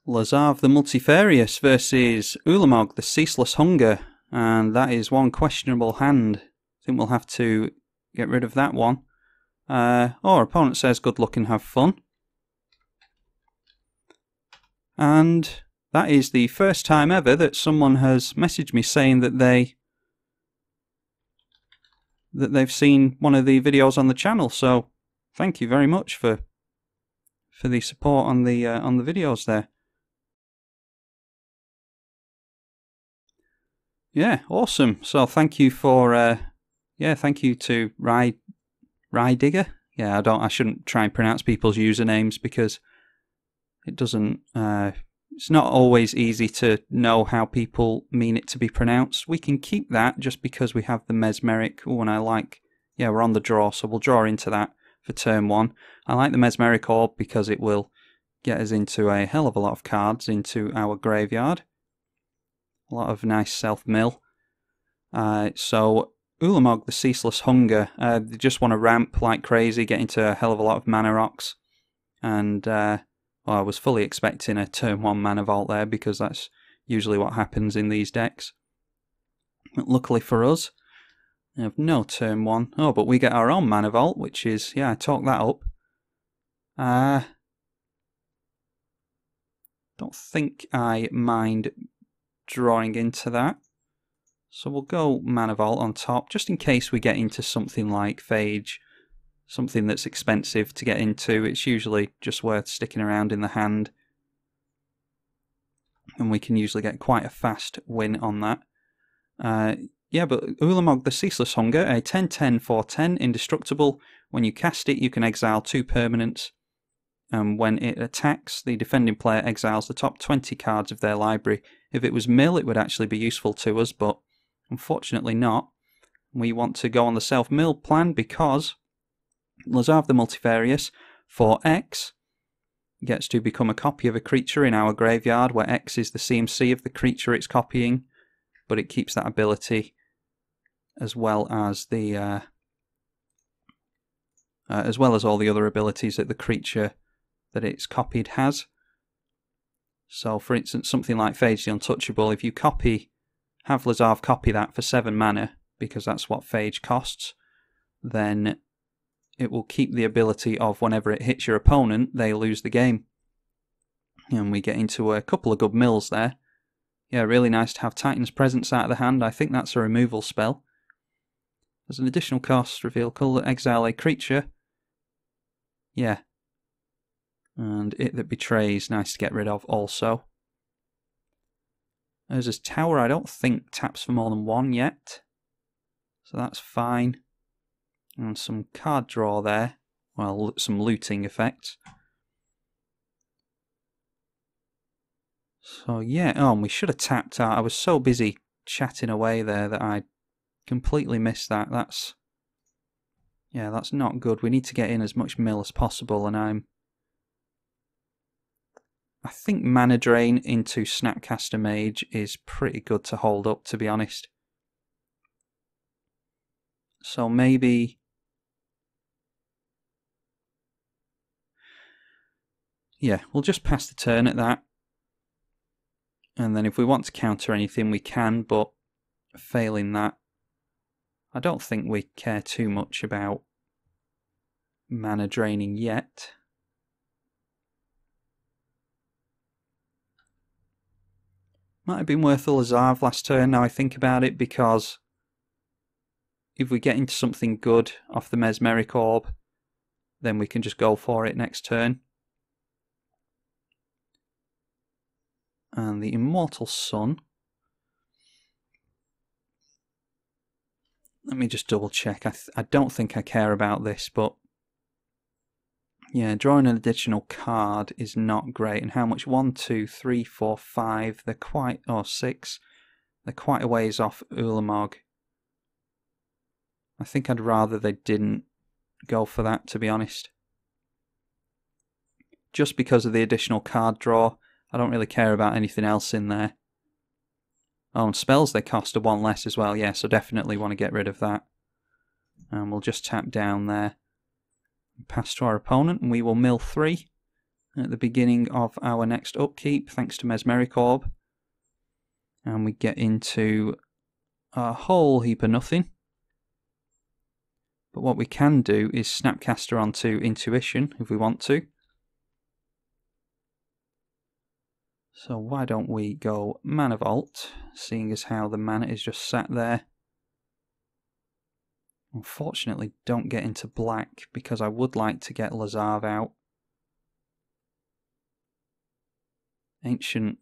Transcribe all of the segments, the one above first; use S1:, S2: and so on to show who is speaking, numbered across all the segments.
S1: Lazav the Multifarious versus Ulamog the Ceaseless Hunger, and that is one questionable hand. I think we'll have to get rid of that one. Our opponent says good luck and have fun. And that is the first time ever that someone has messaged me saying that they've seen one of the videos on the channel. So thank you very much for the support on the videos there. Yeah, awesome. So thank you for thank you to Rydigger. Yeah, I shouldn't try and pronounce people's usernames because it doesn't it's not always easy to know how people mean it to be pronounced. We can keep that just because we have the Mesmeric. Oh, and I like, yeah, we're on the draw, so we'll draw into that for turn one. I like the Mesmeric Orb because it will get us into a hell of a lot of cards into our graveyard. A lot of nice self-mill. So Ulamog the Ceaseless Hunger, they just want to ramp like crazy, get into a hell of a lot of mana rocks. And I was fully expecting a turn 1 mana vault there because that's usually what happens in these decks. But luckily for us, we have no turn 1. Oh, but we get our own mana vault, which is, yeah, I talked that up. Don't think I mind drawing into that. So we'll go mana vault on top, just in case we get into something like Phage. Something that's expensive to get into. It's usually just worth sticking around in the hand. And we can usually get quite a fast win on that. Yeah, but Ulamog the Ceaseless Hunger, a 10/10 for 10, indestructible. When you cast it, you can exile 2 permanents. And when it attacks, the defending player exiles the top 20 cards of their library. If it was mill, it would actually be useful to us, but unfortunately not. We want to go on the self-mill plan because Lazav the Multifarious, for X, gets to become a copy of a creature in our graveyard, where X is the CMC of the creature it's copying, but it keeps that ability as well as the as well as all the other abilities that the creature that it's copied has. So, for instance, something like Phage the Untouchable, if you have Lazav copy that for 7 mana, because that's what Phage costs, then it will keep the ability of whenever it hits your opponent, they lose the game. And we get into a couple of good mills there. Yeah, really nice to have Titan's Presence out of the hand. I think that's a removal spell. There's an additional cost, reveal colour, exile a creature. Yeah. And It That Betrays, nice to get rid of also. There's this tower, I don't think taps for more than 1 yet. So that's fine. And some card draw there. Well, some looting effects. So yeah, and we should have tapped out. I was so busy chatting away there that I completely missed that. That's not good. We need to get in as much mill as possible, and I think Mana Drain into Snapcaster Mage is pretty good to hold up, to be honest. So maybe... yeah, we'll just pass the turn at that. And then if we want to counter anything, we can, but failing that, I don't think we care too much about mana draining yet. Might have been worth a Lazav last turn, now I think about it, because if we get into something good off the Mesmeric Orb, then we can just go for it next turn. And the Immortal Sun. Let me just double check. I don't think I care about this, but yeah, drawing an additional card is not great. And how much? 1, 2, 3, 4, 5. They're quite, or 6. They're quite a ways off Ulamog. I think I'd rather they didn't go for that, to be honest. Just because of the additional card draw. I don't really care about anything else in there. Oh, and spells they cost are 1 less as well, yeah, so definitely want to get rid of that. And we'll just tap down there. Pass to our opponent, and we will mill 3. at the beginning of our next upkeep, thanks to Mesmeric Orb. And we get into a whole heap of nothing. But what we can do is Snapcaster onto Intuition if we want to. So why don't we go Mana Vault, seeing as how the mana is just sat there. Unfortunately, don't get into black because I would like to get Lazav out. Ancient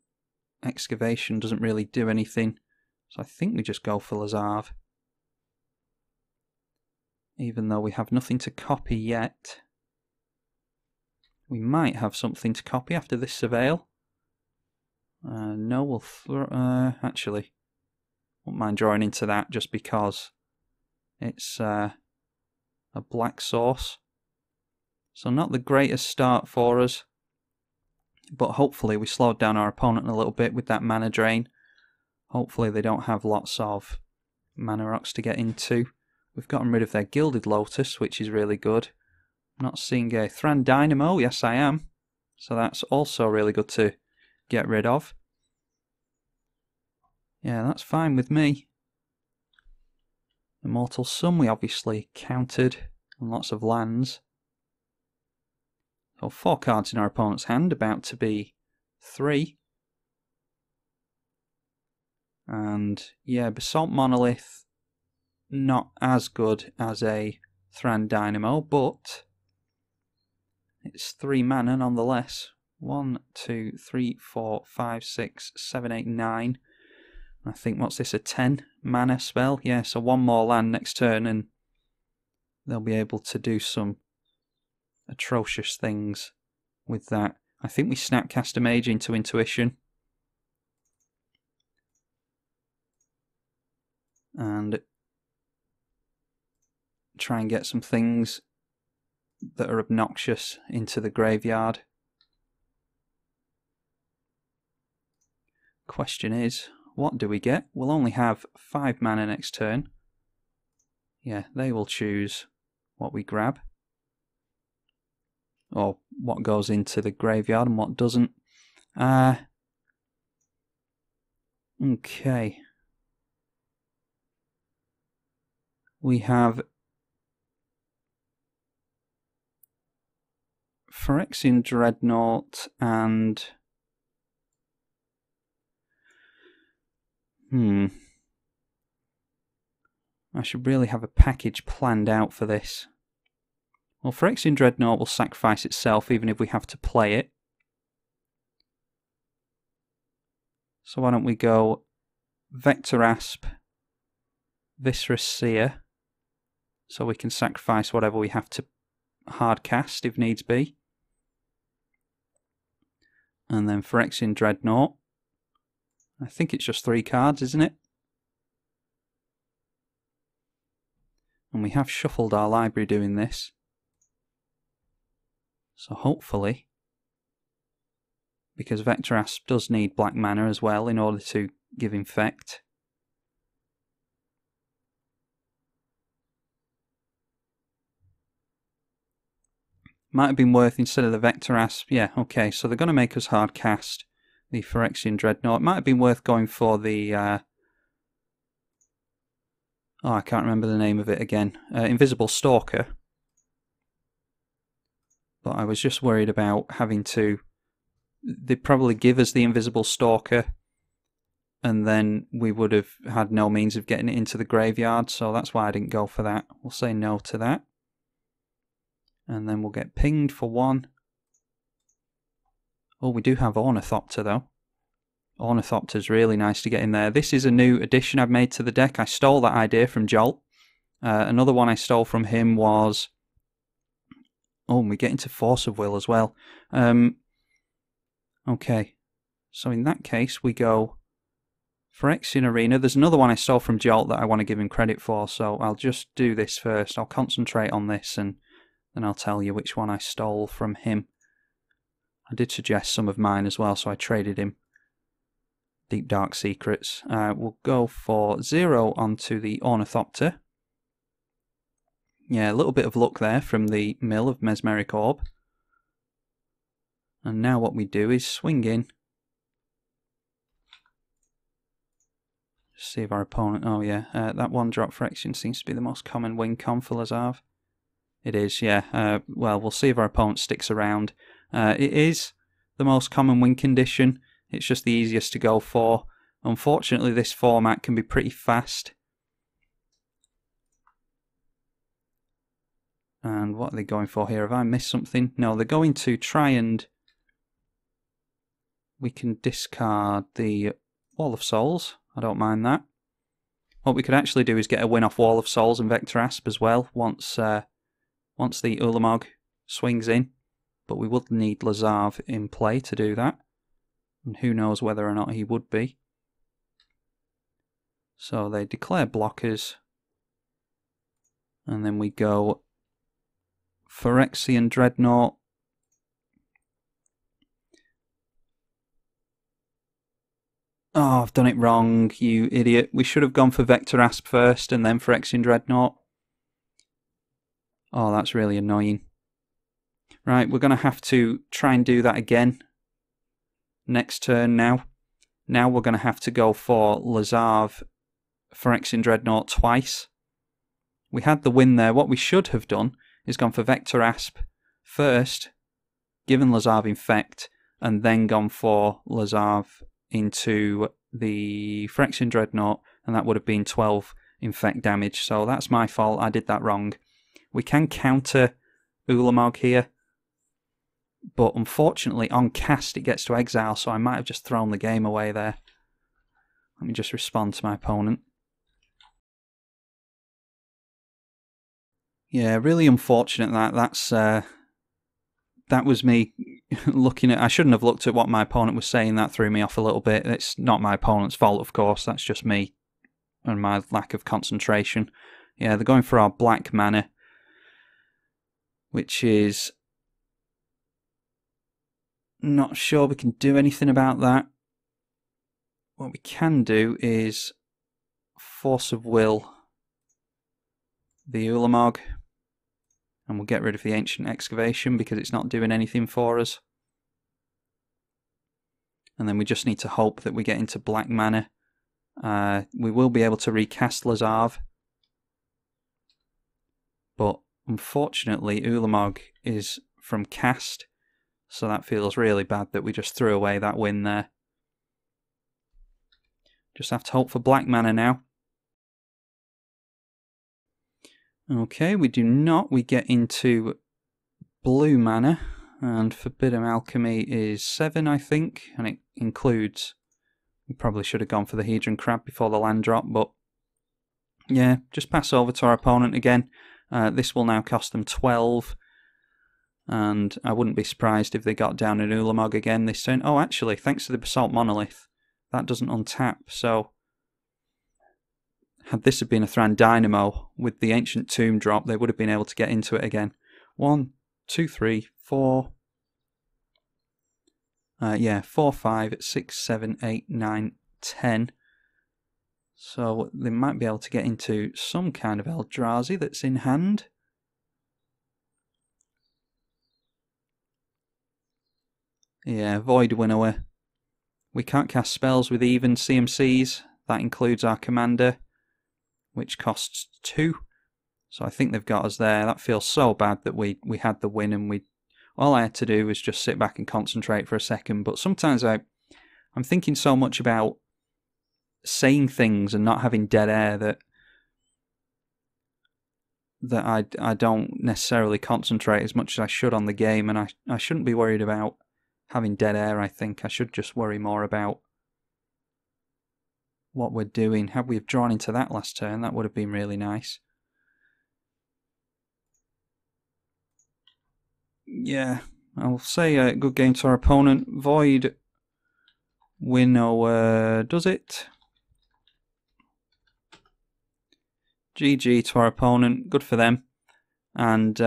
S1: Excavation doesn't really do anything, so I think we just go for Lazav. Even though we have nothing to copy yet. We might have something to copy after this Surveil. No, we'll actually, won't mind drawing into that just because it's a black source. So not the greatest start for us, but hopefully we slowed down our opponent a little bit with that mana drain. Hopefully they don't have lots of mana rocks to get into. We've gotten rid of their Gilded Lotus, which is really good. I'm not seeing a Thran Dynamo. Yes, I am. So that's also really good to get rid of. Yeah, that's fine with me. Immortal Sun we obviously countered, and lots of lands. So 4 cards in our opponent's hand, about to be 3. And yeah, Basalt Monolith, not as good as a Thran Dynamo, but it's 3 mana nonetheless. 1, 2, 3, 4, 5, 6, 7, 8, 9. I think, what's this, a 10 mana spell? Yeah, so 1 more land next turn and they'll be able to do some atrocious things with that. I think we Snapcaster Mage into Intuition. And try and get some things that are obnoxious into the graveyard. Question is, what do we get? We'll only have 5 mana next turn. Yeah, they will choose what we grab. Or what goes into the graveyard and what doesn't. Okay. We have Phyrexian Dreadnought and... I should really have a package planned out for this. Well, Phyrexian Dreadnought will sacrifice itself even if we have to play it. So why don't we go Vector Asp, Viscerous Seer, so we can sacrifice whatever we have to hard cast if needs be. And then Phyrexian Dreadnought. I think it's just 3 cards, isn't it? And we have shuffled our library doing this. So hopefully, because Vector Asp does need black mana as well in order to give Infect. Might have been worth, instead of the Vector Asp, yeah, okay, so they're going to make us hard cast the Phyrexian Dreadnought. It might have been worth going for the... oh, I can't remember the name of it again. Invisible Stalker. But I was just worried about having to... They'd probably give us the Invisible Stalker, and then we would have had no means of getting it into the graveyard, so that's why I didn't go for that. We'll say no to that. And then we'll get pinged for 1. Oh, we do have Ornithopter, though. Ornithopter's really nice to get in there. This is a new addition I've made to the deck. I stole that idea from Jolt. Another one I stole from him was... Oh, and we get into Force of Will as well. Okay. So in that case, we go Phyrexian Arena. There's another one I stole from Jolt that I want to give him credit for, so I'll just do this first. I'll concentrate on this, and then I'll tell you which one I stole from him. I did suggest some of mine as well, so I traded him Deep Dark Secrets. We'll go for 0 onto the Ornithopter. Yeah, a little bit of luck there from the mill of Mesmeric Orb. And now what we do is swing in. See if our opponent... Oh yeah, that one drop for Phyrexian seems to be the most common win con for Lazav. It is, yeah. Well, we'll see if our opponent sticks around. It is the most common win condition. It's just the easiest to go for. Unfortunately, this format can be pretty fast. And what are they going for here? Have I missed something? No, they're going to try and... We can discard the Wall of Souls. I don't mind that. What we could actually do is get a win off Wall of Souls and Vector Asp as well once the Ulamog swings in. But we would need Lazav in play to do that. And who knows whether or not he would be. So they declare blockers. And then we go Phyrexian Dreadnought. Oh, I've done it wrong, you idiot. We should have gone for Vector Asp first and then Phyrexian Dreadnought. Oh, that's really annoying. Right, we're going to have to try and do that again. Next turn now. Now we're going to have to go for Lazav, Phyrexian Dreadnought twice. We had the win there. What we should have done is gone for Vector Asp first, given Lazav Infect, and then gone for Lazav into the Phyrexian Dreadnought, and that would have been 12 Infect damage. So that's my fault. I did that wrong. We can counter Ulamog here, but unfortunately on cast it gets to exile, so I might have just thrown the game away there. Let me just respond to my opponent. Yeah, really unfortunate that was me looking at... I shouldn't have looked at what my opponent was saying. That threw me off a little bit. It's not my opponent's fault, of course. That's just me and my lack of concentration. Yeah, they're going for our black mana, which is... Not sure we can do anything about that. What we can do is Force of Will the Ulamog. And we'll get rid of the Ancient Excavation because it's not doing anything for us. And then we just need to hope that we get into black mana. We will be able to recast Lazav. But unfortunately, Ulamog is from cast. So that feels really bad that we just threw away that win there. Just have to hope for black mana now. Okay, we do not. We get into blue mana, and Forbidden Alchemy is 7, I think, and it includes... We probably should have gone for the Hedron Crab before the land drop, but yeah, just pass over to our opponent again. This will now cost them 12, and I wouldn't be surprised if they got down an Ulamog again this turn. Oh, actually, thanks to the Basalt Monolith, that doesn't untap, so... Had this have been a Thran Dynamo with the Ancient Tomb drop, they would have been able to get into it again. 1, 2, 3, 4. 4, 5, 6, 7, 8, 9, 10. So they might be able to get into some kind of Eldrazi that's in hand. Yeah, Void Winnower. We can't cast spells with even CMCs. That includes our commander, which costs 2. So I think they've got us there. That feels so bad that we had the win and all I had to do was just sit back and concentrate for a second. But sometimes I'm thinking so much about saying things and not having dead air that I don't necessarily concentrate as much as I should on the game, and I shouldn't be worried about having dead air. I think I should just worry more about what we're doing. Had we have drawn into that last turn, that would have been really nice. Yeah, I'll say a good game to our opponent. Void Winnower does it. GG to our opponent, good for them. And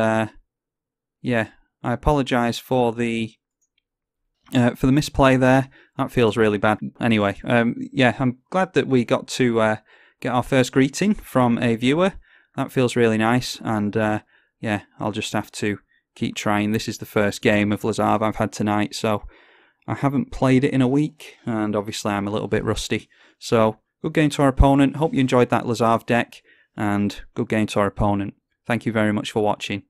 S1: yeah, I apologise for the misplay there. That feels really bad. Anyway, yeah, I'm glad that we got to get our first greeting from a viewer. That feels really nice, and yeah, I'll just have to keep trying. This is the first game of Lazav I've had tonight, so I haven't played it in a week, and obviously I'm a little bit rusty. So, good game to our opponent. Hope you enjoyed that Lazav deck, and good game to our opponent. Thank you very much for watching.